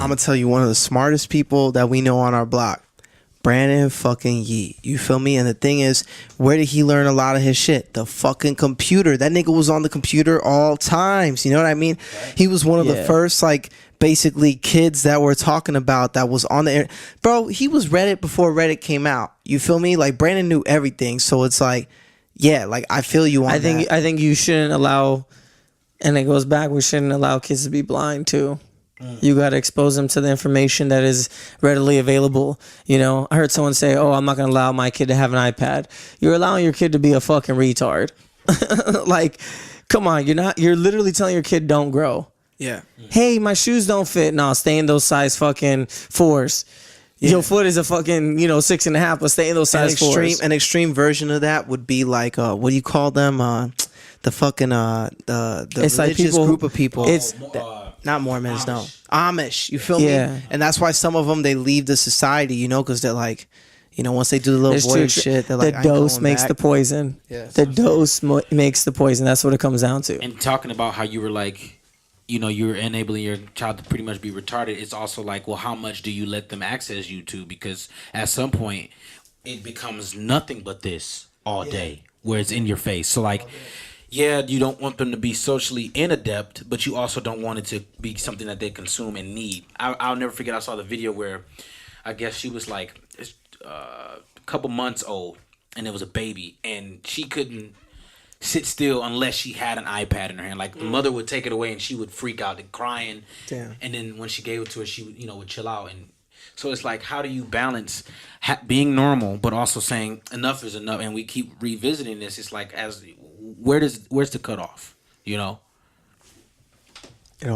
I'm gonna tell you one of the smartest people that we know on our block. Brandon fucking Yee. You feel me? And the thing is, where did he learn a lot of his shit? The fucking computer. That nigga was on the computer all times. You know what I mean? Right. He was one of the first, like, basically kids that we're talking about that was on the air. Bro, he was Reddit before Reddit came out. You feel me? Like, Brandon knew everything. So it's like, yeah, like, I feel you on I think you shouldn't allow, and it goes back, we shouldn't allow kids to be blind too. You got to expose them to the information that is readily available. You know, I heard someone say, oh, I'm not going to allow my kid to have an iPad. You're allowing your kid to be a fucking retard. Like, come on, you're literally telling your kid don't grow. Yeah. Hey, my shoes don't fit. No, stay in those size fucking 4s. Yeah. Your foot is a fucking, 6.5, but stay in those size 4s. An extreme version of that would be like, what do you call them? The fucking, the it's religious like group of people. It's not Mormons, no. Amish, you feel me? And that's why some of them, they leave the society, because they're like, once they do the little voyage shit, they're like, the dose makes the poison. Yeah, the dose makes the poison. That's what it comes down to. And talking about how you were like, you're enabling your child to pretty much be retarded. It's also like, well, how much do you let them access YouTube? Because at some point, it becomes nothing but this all day, where it's in your face. So like, yeah, you don't want them to be socially inadept, but you also don't want it to be something that they consume and need. I'll never forget, I saw the video where I guess she was like a couple months old, and it was a baby, and she couldn't sit still unless she had an iPad in her hand. Like, the mother would take it away, and she would freak out and crying. Damn. And then when she gave it to her, she would, would chill out. And so it's like, how do you balance being normal, but also saying enough is enough? And we keep revisiting this. It's like, where's the cutoff? It all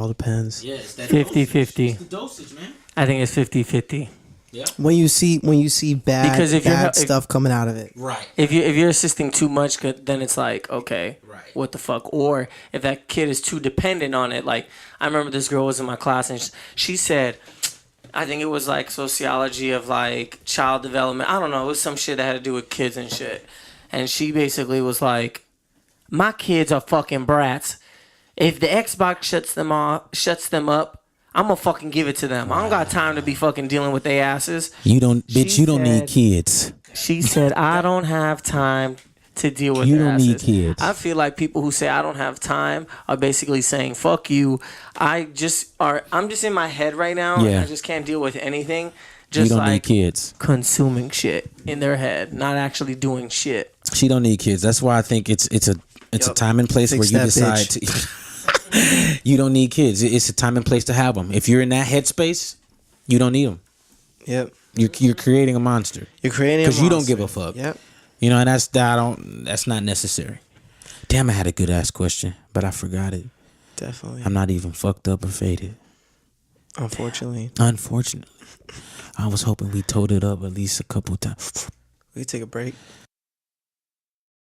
depends. Yeah, it's that 50-50. It's the dosage, man. I think it's 50-50. Yeah. When you see bad stuff coming out of it, right? If you're assisting too much, then it's like, okay, right, what the fuck? Or if that kid is too dependent on it, like, I remember this girl was in my class and she said, I think it was like sociology of like child development. I don't know. It was some shit that had to do with kids and shit. And she basically was like, my kids are fucking brats. If the Xbox shuts them up, I'm gonna fucking give it to them. I don't got time to be fucking dealing with their asses. You don't need kids. She said, I don't have time to deal with their asses. You don't need kids. I feel like people who say I don't have time are basically saying, fuck you. I'm just in my head right now. Yeah. And I just can't deal with anything. Just you don't need kids. Consuming shit in their head, not actually doing shit. She don't need kids. That's why I think it's a time and place where you decide to. You don't need kids. It's a time and place to have them. If you're in that headspace, you don't need them. Yep. You're creating a monster. You're creating because you don't give a fuck. Yep. And that's not necessary. Damn, I had a good ass question, but I forgot it. Definitely. I'm not even fucked up or faded. Unfortunately. I was hoping we toed it up at least a couple times. We could take a break.